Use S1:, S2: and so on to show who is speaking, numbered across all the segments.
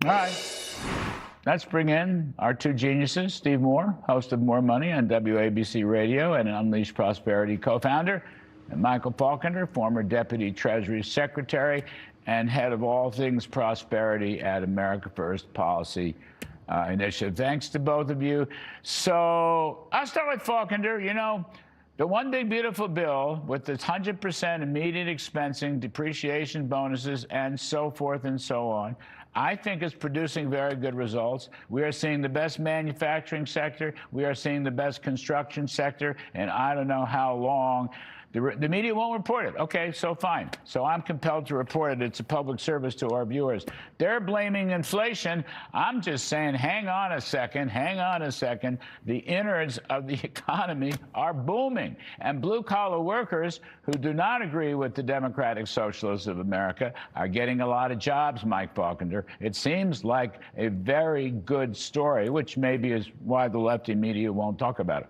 S1: All right. Let's bring in our two geniuses, Steve Moore, host of More Money on WABC Radio and Unleashed Prosperity co-founder, and Michael Faulkender, former Deputy Treasury Secretary and head of all things prosperity at America First Policy Initiative. Thanks to both of you. So I'll start with Faulkender. You know, the one big beautiful bill with the 100% immediate expensing, depreciation bonuses, and so forth and so on, I think is producing very good results. We are seeing the best manufacturing sector. We are seeing the best construction sector, and I don't know how long. The media won't report it. Okay, so fine. So I'm compelled to report it. It's a public service to our viewers. They're blaming inflation. I'm just saying, hang on a second, hang on a second. The innards of the economy are booming. And blue-collar workers who do not agree with the Democratic Socialists of America are getting a lot of jobs, Mike Faulkender. It seems like a very good story, which maybe is why the lefty media won't talk about it.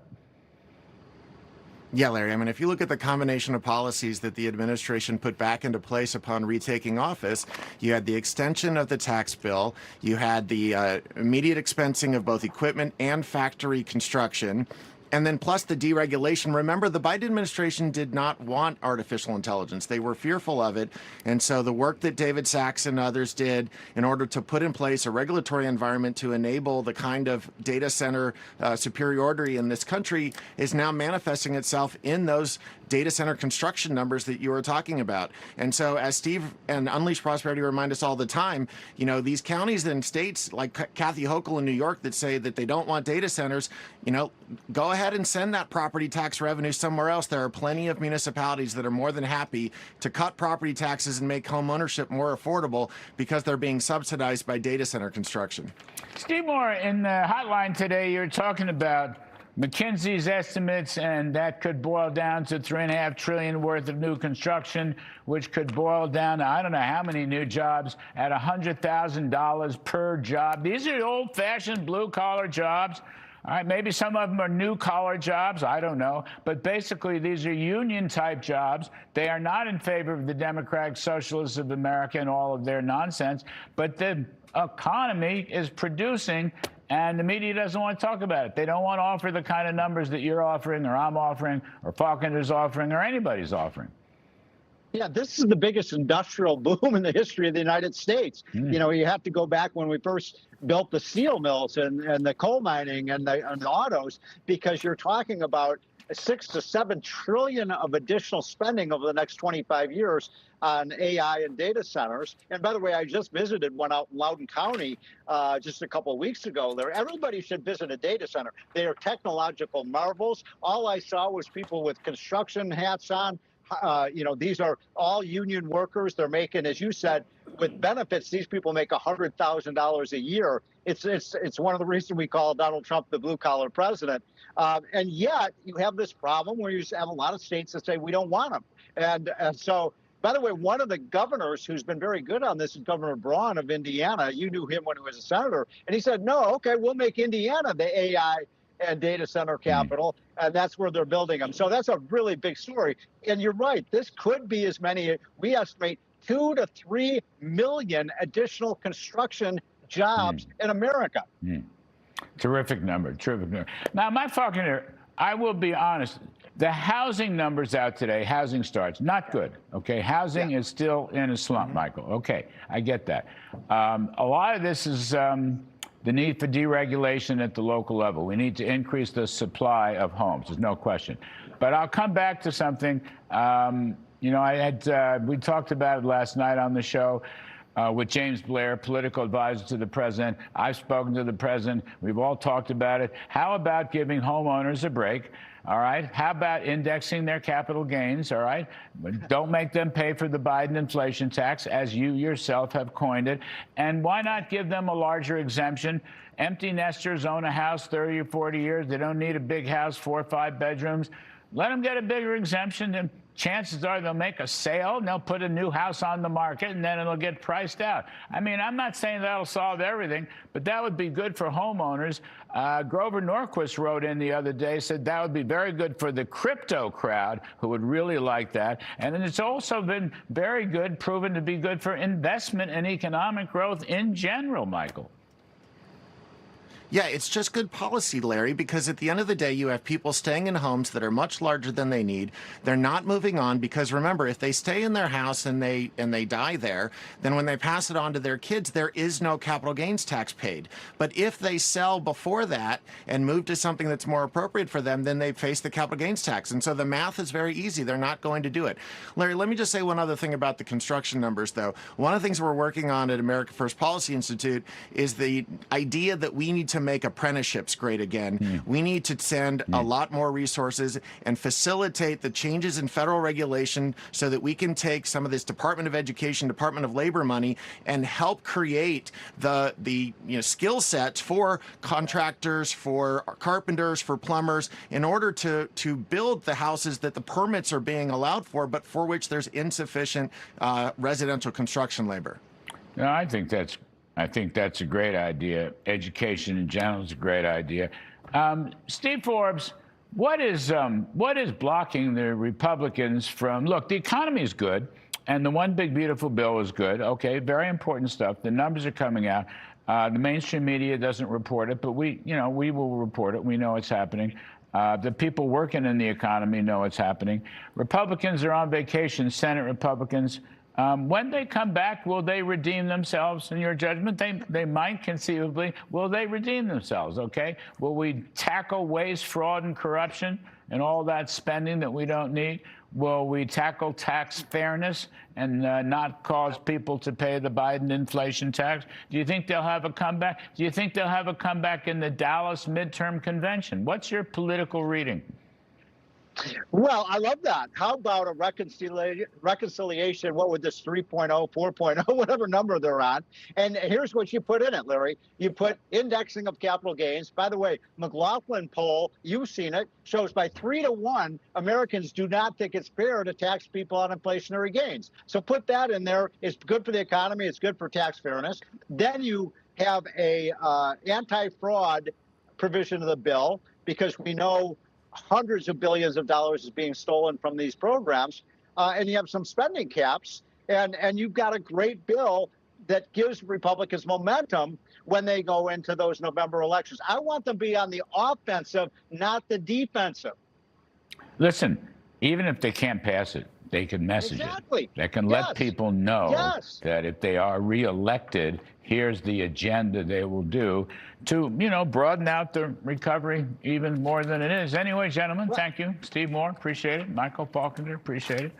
S2: Yeah, Larry, I mean, if you look at the combination of policies that the administration put back into place upon retaking office, you had the extension of the tax bill, you had the immediate expensing of both equipment and factory construction, and then plus the deregulation. Remember, the Biden administration did not want artificial intelligence. They were fearful of it. And so the work that David Sachs and others did in order to put in place a regulatory environment to enable the kind of data center superiority in this country is now manifesting itself in those data center construction numbers that you were talking about. And so as Steve and Unleashed Prosperity remind us all the time, you know, these counties and states like Kathy Hochul in New York that say that they don't want data centers, you know, go ahead and send that property tax revenue somewhere else. There are plenty of municipalities that are more than happy to cut property taxes and make home ownership more affordable because they're being subsidized by data center construction.
S1: Steve Moore, in the hotline today, you're talking about McKinsey's estimates, and that could boil down to $3.5 trillion worth of new construction, which could boil down to I don't know how many new jobs at $100,000 per job. These are old-fashioned blue-collar jobs. All right, maybe some of them are new-collar jobs. I don't know. But basically, these are union-type jobs. They are not in favor of the Democratic Socialists of America and all of their nonsense. But the economy is producing, and the media doesn't want to talk about it. They don't want to offer the kind of numbers that you're offering or I'm offering or Faulkender's offering or anybody's offering.
S3: Yeah, this is the biggest industrial boom in the history of the United States. You know, you have to go back when we first built the steel mills and the coal mining and the autos, because you're talking about 6 to 7 trillion of additional spending over the next 25 years on AI and data centers. And by the way, I just visited one out in Loudoun County just a couple of weeks ago there. Everybody should visit a data center. They are technological marvels. All I saw was people with construction hats on. You know, these are all union workers. They're making, as you said, with benefits, these people make $100,000 a year. It's one of the reasons we call Donald Trump the blue-collar president. And yet you have this problem where you have a lot of states that say we don't want them. And so, by the way, one of the governors who's been very good on this is Governor Braun of Indiana. You knew him when he was a senator. And he said, no, okay, we'll make Indiana the AI and data center capital, and that's where they're building them. So that's a really big story. And you're right, this could be as many, we estimate 2 to 3 million additional construction jobs in America.
S1: Terrific number, terrific number. Now, Mike Faulkender, I will be honest, the housing numbers out today, housing starts, not good, okay? Housing is still in a slump, Michael. Okay, I get that. A lot of this is the need for deregulation at the local level. We need to increase the supply of homes. There's no question. But I'll come back to something. You know, we talked about it last night on the show with James Blair, political advisor to the president. I've spoken to the president. We've all talked about it. How about giving homeowners a break? All right. How about indexing their capital gains? All right. Don't make them pay for the Biden inflation tax, as you yourself have coined it. And why not give them a larger exemption? Empty nesters own a house 30 or 40 years. They don't need a big house, 4 or 5 bedrooms. Let them get a bigger exemption, and chances are they'll make a sale and they'll put a new house on the market, and then it'll get priced out. I mean, I'm not saying that'll solve everything, but that would be good for homeowners. Grover Norquist wrote in the other day, said that would be very good for the crypto crowd who would really like that. And then it's also been very good, proven to be good for investment and economic growth in general, Michael.
S2: Yeah, it's just good policy, Larry, because at the end of the day, you have people staying in homes that are much larger than they need. They're not moving on because, remember, if they stay in their house and they die there, then when they pass it on to their kids, there is no capital gains tax paid. But if they sell before that and move to something that's more appropriate for them, then they face the capital gains tax. And so the math is very easy. They're not going to do it. Larry, let me just say one other thing about the construction numbers, though. One of the things we're working on at America First Policy Institute is the idea that we need to make apprenticeships great again. We need to send a lot more resources and facilitate the changes in federal regulation so that we can take some of this Department of Education, Department of Labor money and help create the skill sets for contractors, for carpenters, for plumbers, in order to build the houses that the permits are being allowed for, but for which there's insufficient residential construction labor.
S1: No, I think that's a great idea. Education in general is a great idea. Steve Forbes, what is blocking the Republicans from, look, the economy is good, and the one big beautiful bill is good. Okay, very important stuff. The numbers are coming out. The mainstream media doesn't report it, but we will report it. We know it's happening. The people working in the economy know it's happening. Republicans are on vacation, Senate Republicans. When they come back, will they redeem themselves in your judgment? They might conceivably. Will they redeem themselves, okay? Will we tackle waste, fraud, and corruption and all that spending that we don't need? Will we tackle tax fairness and not cause people to pay the Biden inflation tax? Do you think they'll have a comeback? Do you think they'll have a comeback in the Dallas midterm convention? What's your political reading?
S3: Well, I love that. How about a reconciliation? What would this 3.0, 4.0, whatever number they're on? And here's what you put in it, Larry. You put indexing of capital gains. By the way, McLaughlin poll, you've seen it, shows by 3 to 1, Americans do not think it's fair to tax people on inflationary gains. So put that in there. It's good for the economy. It's good for tax fairness. Then you have a anti-fraud provision of the bill, because we know hundreds of billions of dollars is being stolen from these programs, and you have some spending caps, and you've got a great bill that gives Republicans momentum when they go into those November elections. I want them to be on the offensive, not the defensive.
S1: Listen, even if they can't pass it, they can message it. They can let people know that if they are reelected, here's the agenda they will do to, broaden out the recovery even more than it is. Anyway, gentlemen, thank you. Steve Moore, appreciate it. Michael Faulkender, appreciate it.